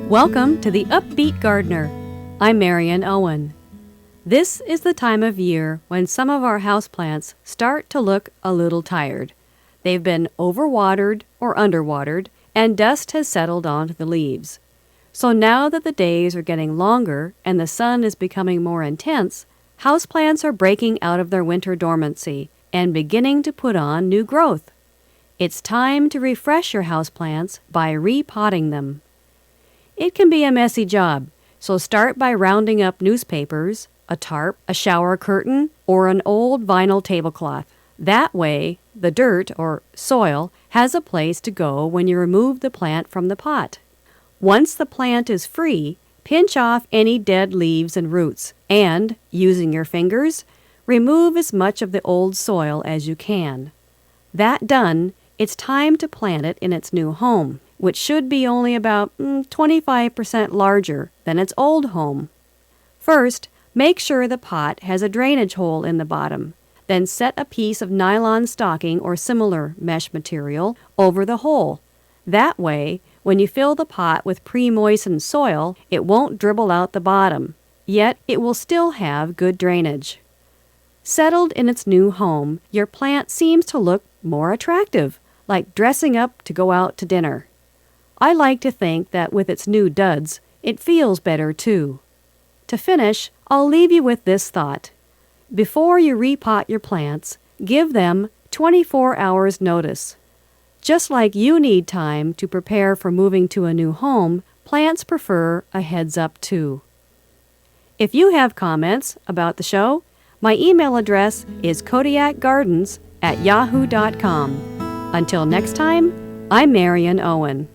Welcome to the UpBeet Gardener. I'm Marion Owen. This is the time of year when some of our houseplants start to look a little tired. They've been overwatered or underwatered, and dust has settled onto the leaves. So now that the days are getting longer and the sun is becoming more intense, houseplants are breaking out of their winter dormancy and beginning to put on new growth. It's time to refresh your houseplants by repotting them. It can be a messy job, so start by rounding up newspapers, a tarp, a shower curtain, or an old vinyl tablecloth. That way, the dirt, or soil, has a place to go when you remove the plant from the pot. Once the plant is free, pinch off any dead leaves and roots, and, using your fingers, remove as much of the old soil as you can. That done, it's time to plant it in its new home, which should be only about 25% larger than its old home. First, make sure the pot has a drainage hole in the bottom. Then set a piece of nylon stocking or similar mesh material over the hole. That way, when you fill the pot with pre-moistened soil, it won't dribble out the bottom, yet it will still have good drainage. Settled in its new home, your plant seems to look more attractive, like dressing up to go out to dinner. I like to think that with its new duds, it feels better too. To finish, I'll leave you with this thought. Before you repot your plants, give them 24 hours notice. Just like you need time to prepare for moving to a new home, plants prefer a heads up too. If you have comments about the show, my email address is kodiakgardens@yahoo.com. Until next time, I'm Marion Owen.